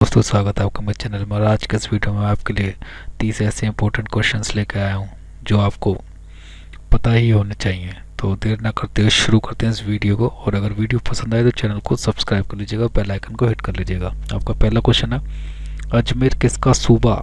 दोस्तों, स्वागत है आपका मेरे चैनल में। और आज के इस वीडियो में आपके लिए 30 ऐसे इंपॉर्टेंट क्वेश्चंस लेकर आया हूं जो आपको पता ही होने चाहिए। तो देर ना करते हुए शुरू करते हैं इस वीडियो को। और अगर वीडियो पसंद आए तो चैनल को सब्सक्राइब कर लीजिएगा, बेल आइकन को हिट कर लीजिएगा। आपका पहला क्वेश्चन है, अजमेर किसका सूबा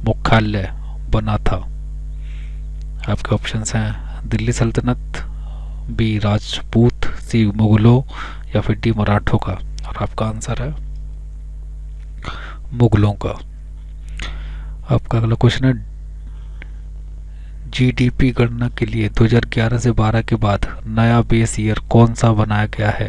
मुख्यालय बना था? आपके ऑप्शन हैं दिल्ली सल्तनत, बी राजपूत, सी मुगलों या फिर डी मराठों का। और आपका आंसर है मुगलों का। आपका अगला क्वेश्चन है, जीडीपी गणना के लिए 2011 से 12 के बाद नया बेस ईयर कौन सा बनाया गया है?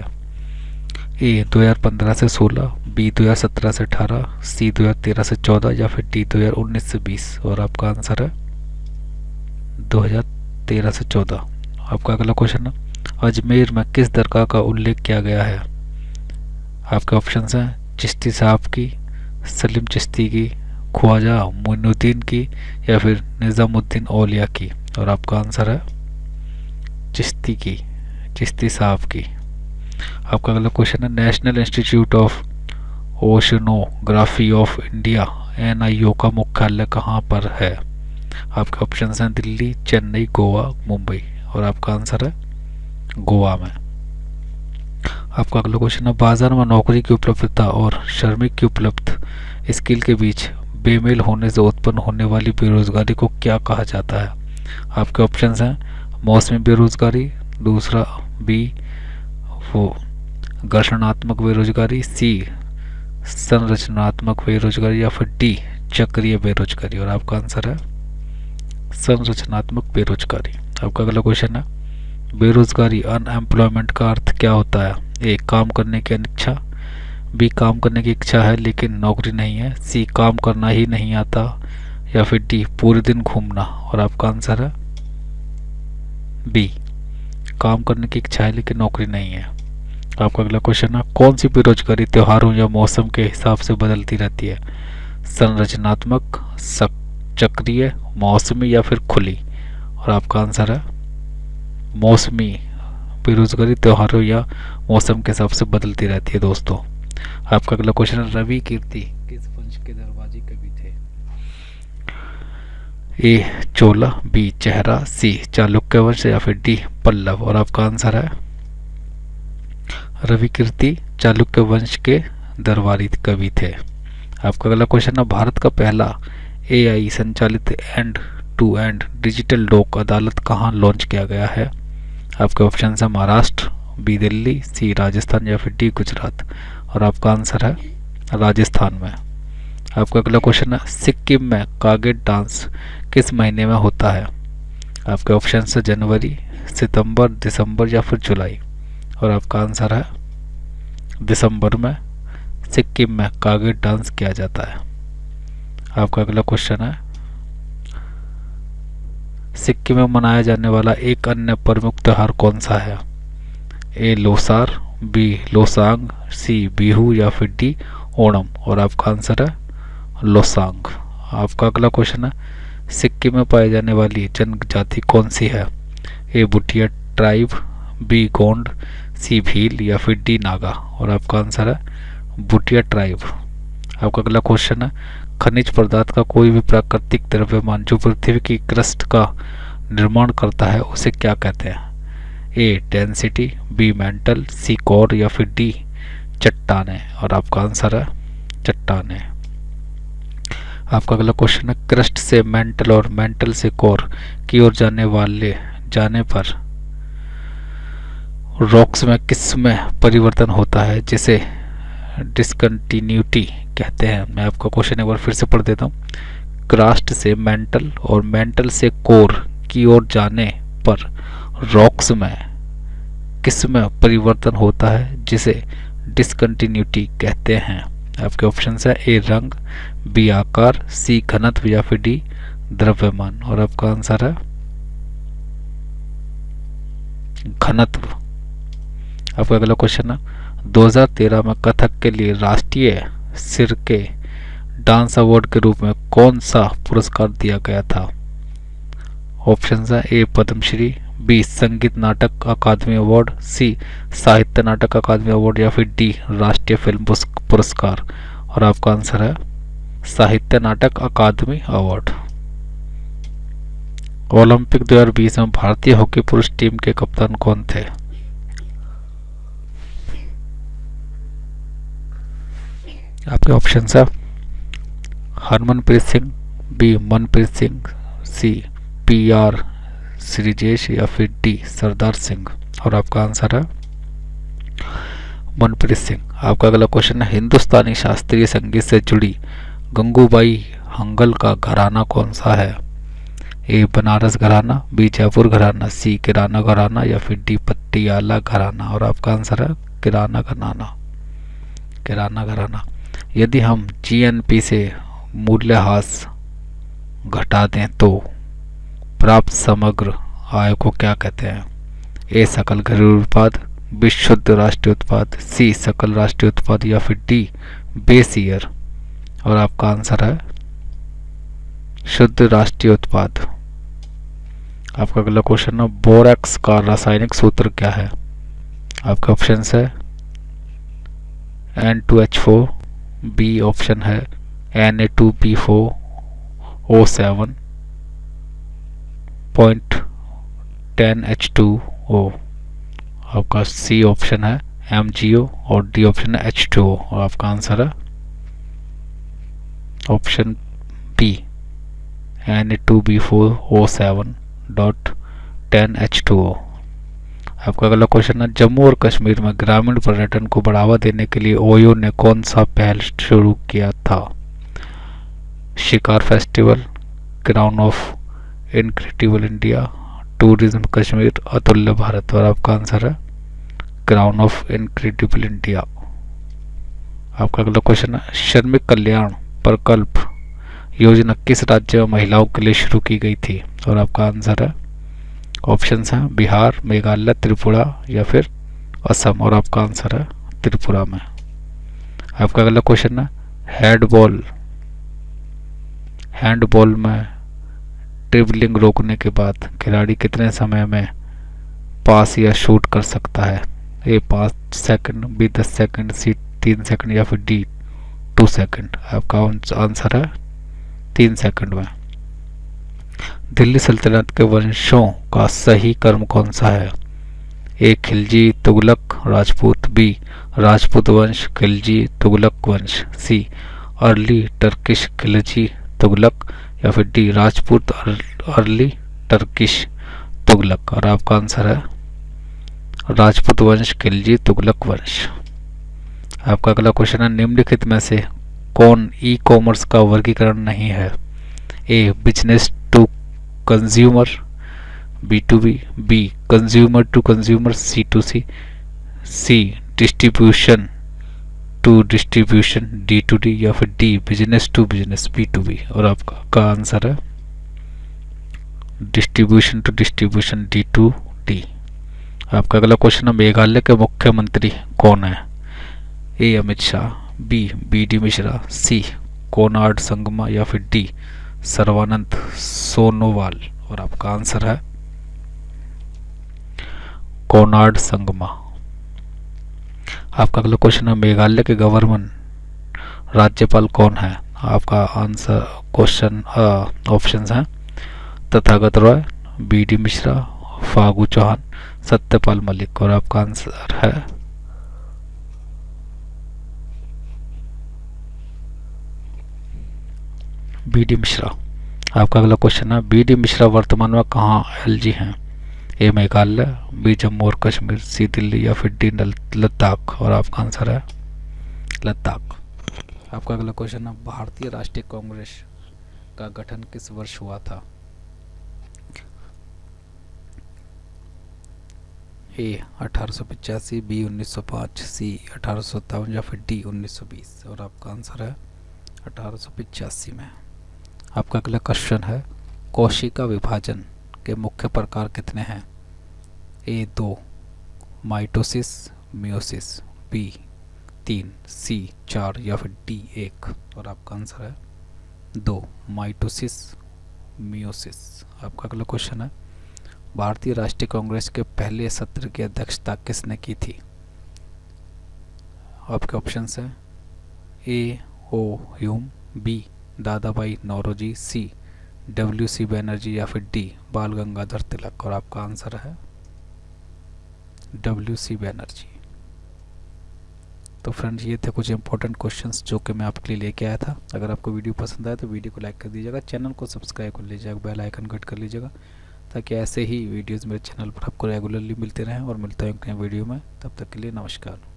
ए 2015 से 16, बी 2017 से 18, सी 2013 से 14 या फिर डी 2019 से 20। और आपका आंसर है 2013 से 14। आपका अगला क्वेश्चन है, अजमेर में किस दरगाह का उल्लेख किया गया है? आपके ऑप्शन हैं चिश्ती साहब की, सलीम चिश्ती की, ख्वाजा मोइनुद्दीन की या फिर निज़ामुद्दीन औलिया की। और आपका आंसर है चिश्ती की, चिश्ती साहब की। आपका अगला क्वेश्चन है, national institute of oceanography of India NIO का मुख्यालय कहाँ पर है? आपके ऑप्शन हैं दिल्ली, चेन्नई, गोवा, मुंबई। और आपका आंसर है गोवा में। आपका अगला क्वेश्चन है, बाजार में नौकरी की उपलब्धता और श्रमिक की उपलब्ध स्किल के बीच बेमेल होने से उत्पन्न होने वाली बेरोजगारी को क्या कहा जाता है? आपके ऑप्शंस हैं मौसमी बेरोजगारी, दूसरा बी वो घर्षणात्मक बेरोजगारी, सी संरचनात्मक बेरोजगारी या फिर डी चक्रीय बेरोजगारी। और आपका आंसर है संरचनात्मक बेरोजगारी। आपका अगला क्वेश्चन है, बेरोजगारी अनएम्प्लॉयमेंट का अर्थ क्या होता है? ए काम करने की अनिच्छा, बी काम करने की इच्छा है लेकिन नौकरी नहीं है, सी काम करना ही नहीं आता या फिर डी पूरे दिन घूमना। और आपका आंसर है बी काम करने की इच्छा है लेकिन नौकरी नहीं है। आपका अगला क्वेश्चन है, कौन सी बेरोजगारी त्योहारों या मौसम के हिसाब से बदलती रहती है? संरचनात्मक, चक्रीय, मौसमी या फिर खुली। और आपका आंसर है मौसमी बेरोजगारी त्योहारों या मौसम के हिसाब से बदलती रहती है दोस्तों। आपका अगला क्वेश्चन है, रवि कीर्ति किस वंश के दरबारी कवि थे? ए चोला, बी चेहरा, सी चालुक्य वंश या फिर डी पल्लव। और आपका आंसर है रवि कीर्ति चालुक्य वंश के दरबारी कवि थे। आपका अगला क्वेश्चन है, भारत का पहला AI संचालित एंड टू एंड डिजिटल लोक अदालत कहाँ लॉन्च किया गया है? आपके ऑप्शन है महाराष्ट्र, बी दिल्ली, सी राजस्थान या फिर डी गुजरात। और आपका आंसर है राजस्थान में। आपका अगला क्वेश्चन है, सिक्किम में कागेट डांस किस महीने में होता है? आपके ऑप्शन है जनवरी, सितंबर, दिसंबर या फिर जुलाई। और आपका आंसर है दिसंबर में सिक्किम में कागेट डांस किया जाता है। आपका अगला क्वेश्चन है, सिक्किम में मनाया जाने वाला एक अन्य प्रमुख त्योहार कौन सा है? ए लोसार, बी लोसांग, सी बिहू या फिर डी ओणम। और आपका आंसर है लोसांग। आपका अगला क्वेश्चन है, सिक्किम में पाई जाने वाली जनजाति कौन सी है? ए भूटिया ट्राइब, बी गोंड, सी भील या फिर डी नागा। और आपका आंसर है भूटिया ट्राइब। आपका अगला क्वेश्चन है, खनिज पदार्थ का कोई भी प्राकृतिक द्रव्यमान जो पृथ्वी की क्रस्ट का निर्माण करता है उसे क्या कहते हैं? A density, B mantle, C core या फिर डी चट्टाने। और आपका आंसर है चट्टाने। आपका अगला क्वेश्चन है, क्रस्ट से मेंटल और मेंटल से कोर की ओर जाने पर रॉक्स में किस में परिवर्तन होता है जिसे डिसकंटिन्यूटी कहते हैं? मैं आपका क्वेश्चन एक बार फिर से पढ़ देता हूँ। क्रस्ट से मेंटल और मेंटल से कोर की ओर जाने पर रॉक्स में किस में परिवर्तन होता है जिसे डिसकंटिन्यूटी कहते हैं? आपके ऑप्शन है ए रंग, बी आकार, सी घनत्व या फिर डी द्रव्यमान। और आपका आंसर है घनत्व। आपका अगला क्वेश्चन है, 2013 में कथक के लिए राष्ट्रीय सिरके डांस अवार्ड के रूप में कौन सा पुरस्कार दिया गया था? ऑप्शन है ए पद्मश्री, बी संगीत नाटक अकादमी अवार्ड, सी साहित्य नाटक अकादमी अवार्ड या फिर डी राष्ट्रीय फिल्म पुरस्कार। और आपका आंसर है साहित्य नाटक अकादमी अवार्ड। ओलंपिक 2020 में भारतीय हॉकी पुरुष टीम के कप्तान कौन थे? आपके ऑप्शन है Harmanpreet Singh, B Manpreet Singh, C P R Sreejesh या फिर डी सरदार सिंह। और आपका आंसर है मनप्रीत सिंह। आपका अगला क्वेश्चन है हिंदुस्तानी शास्त्रीय संगीत से जुड़ी गंगूबाई हंगल का घराना कौन सा है? ए बनारस घराना, बी जयपुर घराना, सी किराना घराना या फिर डी पटियाला घराना। और आपका आंसर है किराना घराना। किराना घराना। यदि हम जीएनपी से मूल्यह्रास घटा दें तो प्राप्त समग्र आय को क्या कहते हैं? ए सकल घरेलू उत्पाद, बी शुद्ध राष्ट्रीय उत्पाद, सी सकल राष्ट्रीय उत्पाद या फिर डी बेस ईयर। और आपका आंसर है शुद्ध राष्ट्रीय उत्पाद। आपका अगला क्वेश्चन है बोरैक्स का रासायनिक सूत्र क्या है? आपके ऑप्शन है N2H4, बी ऑप्शन है Na2PO7.10H2O। आपका सी ऑप्शन है MgO और डी ऑप्शन है H2O। और आपका आंसर है ऑप्शन बी Na2PO7.10H2O। आपका अगला क्वेश्चन है जम्मू और कश्मीर में ग्रामीण पर्यटन को बढ़ावा देने के लिए ओयो ने कौन सा पहल शुरू किया था? शिकार festival, crown of incredible India, tourism Kashmir, अतुल्य भारत। और आपका आंसर है क्राउन ऑफ इनक्रेडिबल इंडिया। आपका अगला क्वेश्चन है श्रमिक कल्याण प्रकल्प योजना किस राज्य में महिलाओं के लिए शुरू की गई थी? और आपका आंसर है ऑप्शंस हैं बिहार, मेघालय, त्रिपुरा या फिर असम। और आपका आंसर है त्रिपुरा में। आपका अगला क्वेश्चन है हैंडबॉल में ड्रिबलिंग रोकने के बाद खिलाड़ी कितने समय में पास या शूट कर सकता है? ए 5 सेकंड, बी 10 सेकंड, सी 3 सेकंड या फिर डी 2 सेकंड। आपका आंसर है 3 सेकंड में। दिल्ली सल्तनत के वंशों का सही क्रम कौन सा है? ए खिलजी, तुगलक, राजपूत, बी राजपूत वंश, खिलजी, तुगलक वंश, सी अर्ली टर्किश, खिलजी, तुगलक या फिर D Rajput, early Turkish, Tughlaq. और आपका आंसर है राजपूत वंश, खिलजी, तुगलक वंश। आपका अगला क्वेश्चन है निम्नलिखित में से कौन ई कॉमर्स का वर्गीकरण नहीं है? A business to consumer, B2B, B consumer to consumer, C2C, C distribution to distribution, D2D या फिर D business to business, B2B। और आपका आंसर है डिस्ट्रीब्यूशन टू डिस्ट्रीब्यूशन, D2D। आपका अगला क्वेश्चन है मेघालय के मुख्यमंत्री कौन है? ए अमित शाह, बी BD मिश्रा, सी कोनार्ड संगमा या फिर डी सर्वानंद सोनोवाल। और आपका आंसर है कोनार्ड संगमा। आपका अगला क्वेश्चन है मेघालय के गवर्नर राज्यपाल कौन है? आपका आंसर क्वेश्चन ऑप्शंस हैं तथागत रॉय, BD मिश्रा, फागू चौहान, सत्यपाल मलिक। और आपका आंसर है BD मिश्रा। आपका अगला क्वेश्चन है BD मिश्रा वर्तमान में कहाँ LG हैं? ए मेघालय, बी जम्मू और कश्मीर, सी दिल्ली या फिर डी लद्दाख। और आपका आंसर है लद्दाख। आपका अगला क्वेश्चन है भारतीय राष्ट्रीय कांग्रेस का गठन किस वर्ष हुआ था? ए 1885, बी 1905, सी 1857 या फिर डी 1920। और आपका आंसर है 1885 में। आपका अगला क्वेश्चन है कोशिका विभाजन के मुख्य प्रकार कितने हैं? ए 2 माइटोसिस, मियोसिस, बी 3, सी 4 या फिर डी 1। और आपका आंसर है 2 माइटोसिस, मियोसिस। आपका अगला क्वेश्चन है भारतीय राष्ट्रीय कांग्रेस के पहले सत्र की अध्यक्षता किसने की थी? आपके ऑप्शंस हैं ए ओ ह्यूम, बी दादा भाई नौरोजी, सी WC बनर्जी या फिर डी बाल गंगाधर तिलक। और आपका आंसर है WC बनर्जी। तो फ्रेंड्स ये थे कुछ इंपॉर्टेंट क्वेश्चंस जो कि मैं आपके लिए लेके आया था। अगर आपको वीडियो पसंद आए तो वीडियो को लाइक कर दीजिएगा, चैनल को सब्सक्राइब कर लीजिएगा, बेल आइकन कट कर लीजिएगा, ताकि ऐसे ही वीडियोस मेरे चैनल पर आपको रेगुलरली मिलते रहें। और मिलता है एक नए वीडियो में, तब तक के लिए नमस्कार।